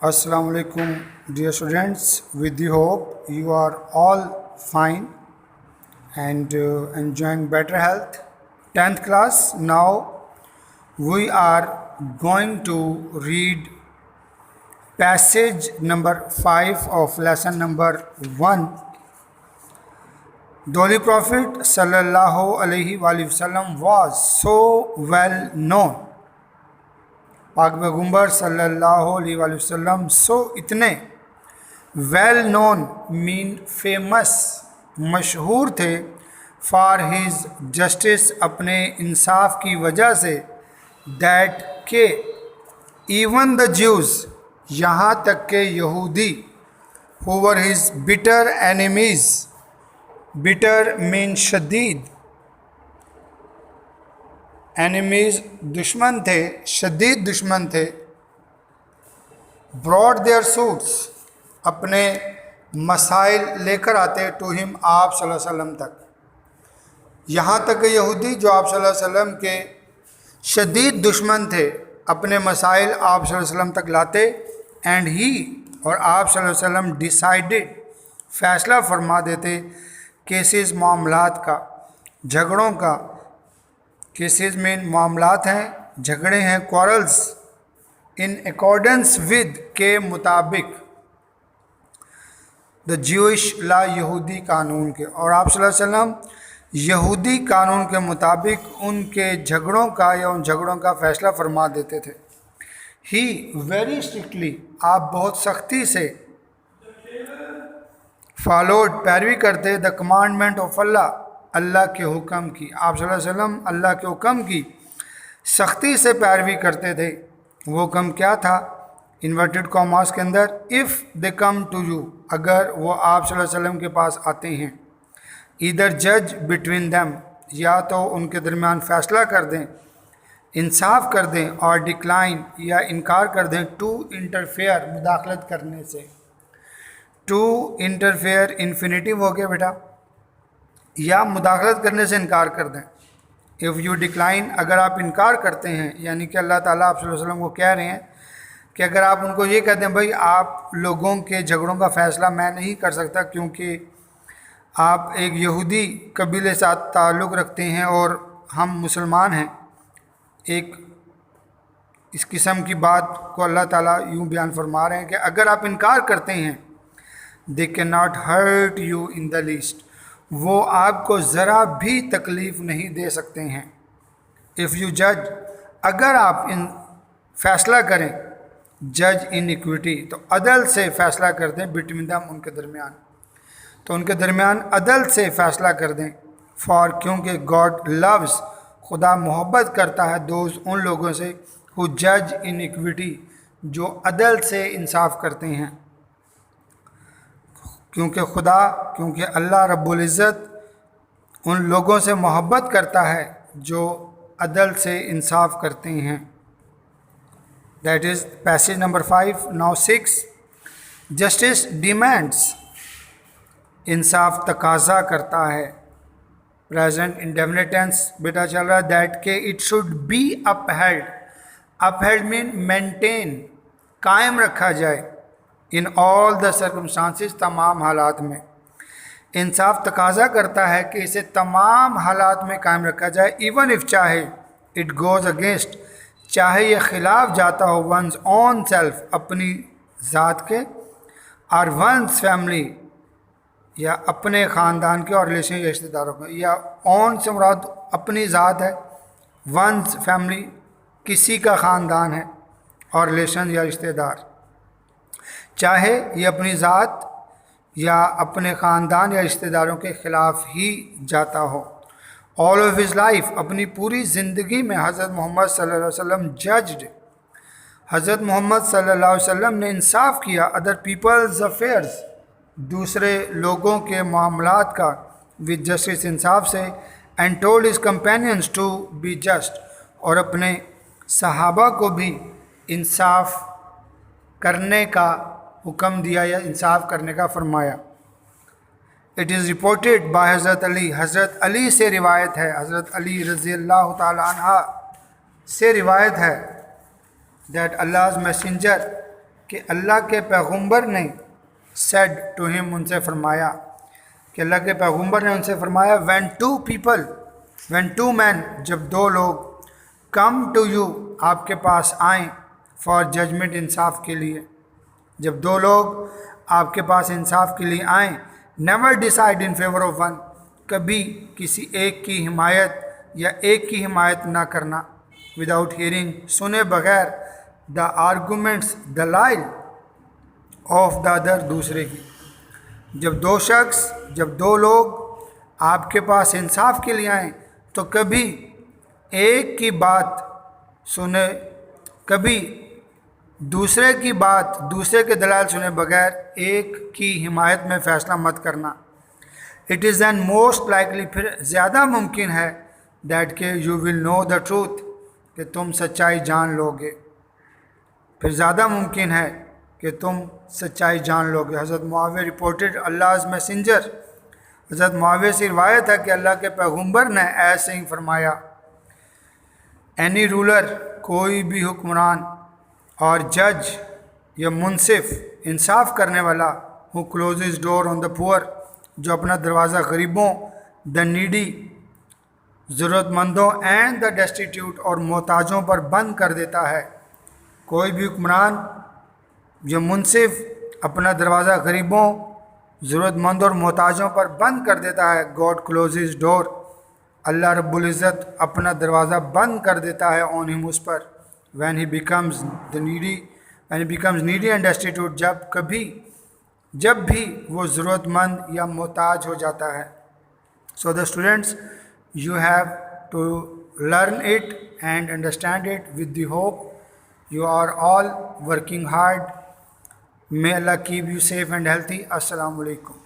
Assalamu alaikum, dear students. With the hope you are all fine and enjoying better health. 10th class. Now we are going to read passage number 5 of lesson number 1. The Holy Prophet sallallahu alaihi wasallam was so well known. पाक पैगम्बर सल्लल्लाहु अलैहि वसल्लम सो इतने well known mean famous मशहूर थे for his justice अपने इंसाफ की वजह से दैट के इवन द ज्यूज़ यहाँ तक के यहूदी who were his bitter enemies bitter mean शदीद एनिमीज़ दुश्मन थे शदीद दुश्मन थे ब्रॉड देयर सूट्स अपने मसाइल लेकर आते टू हिम आप सल्लल्लाहु अलैहि वसल्लम तक। यहाँ तक कि यहूदी जो आप सल्लल्लाहु अलैहि वसल्लम के शदीद दुश्मन थे अपने मसाइल आप सल्लल्लाहु अलैहि वसल्लम तक लाते एंड ही और आप सल्लल्लाहु अलैहि वसल्लम डिसाइडेड फ़ैसला फरमा देते केसेस मामलात का झगड़ों का। केसेस में मामलात हैं झगड़े हैं क्वारल्स इन अकॉर्डेंस विद के मुताबिक द ज्यूइश ला यहूदी कानून के और आप सल्लल्लाहु अलैहि वसल्लम यहूदी कानून के मुताबिक उनके झगड़ों का या उन झगड़ों का फ़ैसला फरमा देते थे। ही वेरी स्ट्रिक्टली आप बहुत सख्ती से फॉलोड पैरवी करते द कमांडमेंट ऑफ अल्लाह अल्लाह के हुक्म की। आप सल्लल्लाहु अलैहि वसल्लम अल्लाह के हुक्म की सख्ती से पैरवी करते थे। वो हुक्म क्या था? इन्वर्टेड कॉमास के अंदर if they come to you अगर वो आप सल्लल्लाहु अलैहि वसल्लम के पास आते हैं इधर जज बिटवीन देम या तो उनके दरमियान फ़ैसला कर दें इंसाफ कर दें और डिक्लाइन या इनकार कर दें टू इंटरफेयर मुदाखलत करने से। टू इंटरफेयर इन्फिनिटिव हो गया बेटा या मुदाखलत करने से इनकार कर दें। इफ़ यू डिक्लाइन अगर आप इनकार करते हैं यानी कि अल्लाह ताला आप सल्लल्लाहु अलैहि वसल्लम को कह रहे हैं कि अगर आप उनको ये कहते हैं भाई आप लोगों के झगड़ों का फ़ैसला मैं नहीं कर सकता क्योंकि आप एक यहूदी कबीले साथ ताल्लुक़ रखते हैं और हम मुसलमान हैं। एक इस किस्म की बात को अल्लाह ताला यूँ बयान फरमा रहे हैं कि अगर आप इनकार करते हैं they can not hurt you in the least वो आपको ज़रा भी तकलीफ़ नहीं दे सकते हैं। इफ़ यू जज अगर आप इन फ़ैसला करें जज इन इक्विटी तो अदल से फ़ैसला कर दें बिटवीन दम उनके दरमियान तो उनके दरमियान अदल से फ़ैसला कर दें फॉर क्योंकि गॉड लव्स खुदा मोहब्बत करता है दोस्त उन लोगों से हु जज इन इक्विटी जो अदल से इंसाफ करते हैं। क्योंकि अल्लाह रब्बुल इज़्ज़त उन लोगों से मोहब्बत करता है जो अदल से इंसाफ करते हैं। That is passage number 5। Now 6 justice demands इंसाफ तकाजा करता है। प्रेजेंट इंडेफिनिट टेंस बेटा चल रहा है दैट के it should be upheld upheld mean maintain कायम रखा जाए इन ऑल द सर्कमस्टांसिस तमाम हालात में। इंसाफ तकाजा करता है कि इसे तमाम हालात में कायम रखा जाए इवन इफ़ चाहे इट गोज़ अगेंस्ट चाहे ये ख़िलाफ़ जाता हो वंस ऑन सेल्फ अपनी ज़ात के और वंस फैमिली या अपने ख़ानदान के और रिलेशन या रिश्तेदारों के या ऑन से मुराद अपनी ज़ात है वंस फैमिली किसी का ख़ानदान है और रिलेशन या रिश्तेदार चाहे ये अपनी ज़ात या अपने ख़ानदान या रिश्तेदारों के ख़िलाफ़ ही जाता हो। ऑल ऑफ हिज लाइफ अपनी पूरी ज़िंदगी में हज़रत मोहम्मद सल्लल्लाहु अलैहि वसल्लम जज्ड हज़रत मोहम्मद सल्लल्लाहु अलैहि वसल्लम ने इंसाफ किया अदर पीपल्स अफेयर्स दूसरे लोगों के मामलात का विद जस्टिस इंसाफ से and told his companions to be just और अपने सहाबा को भी इंसाफ करने का हुक्म दिया या इंसाफ करने का फरमाया। इट इज़ रिपोर्टेड बाय हज़रत अली से रिवायत है हज़रत अली रज़ी अल्लाह तआला अन्हा से रिवायत है दैट अल्लाह's मैसेंजर کہ اللہ کے پیغمبر نے said to him ان سے فرمایا کہ اللہ کے پیغمبر نے ان سے فرمایا when two men جب دو لوگ come to you آپ کے پاس آئیں for judgment انصاف کے لیے، جب دو لوگ آپ کے پاس انصاف کے لیے آئیں never decide in favor of one کبھی کسی ایک کی حمایت یا ایک کی حمایت نہ کرنا without hearing سنے بغیر the arguments دلائل of the other دوسرے کی، جب دو لوگ آپ کے پاس انصاف کے لیے آئیں تو کبھی ایک کی بات سنے، کبھی دوسرے کی بات دوسرے کے دلائل سنے بغیر ایک کی حمایت میں فیصلہ مت کرنا. It is an most likely پھر زیادہ ممکن ہے دیٹ کہ you will know the truth کہ تم سچائی جان لو گے، پھر زیادہ ممکن ہے کہ تم سچائی جان لو گے. حضرت معاویہ رپورٹڈ اللہ's میسنجر، حضرت معاویہ سے روایت ہے کہ اللہ کے پیغمبر نے ایسے ہی فرمایا اینی رولر کوئی بھی حکمران اور جج یا منصف انصاف کرنے والا who closes door on the poor جو اپنا دروازہ غریبوں the needy ضرورت مندوں and the destitute اور محتاجوں پر بند کر دیتا ہے، کوئی بھی حکمران یا منصف اپنا دروازہ غریبوں ضرورت مند اور محتاجوں پر بند کر دیتا ہے. God closes door اللہ رب العزت اپنا دروازہ بند کر دیتا ہے on him us per when he becomes needy and destitute جب بھی وہ ضرورت مند یا محتاج ہو جاتا ہے. So the students you have to learn it and understand it with the hope you are all working hard. May Allah keep you safe and healthy. Assalamu alaikum.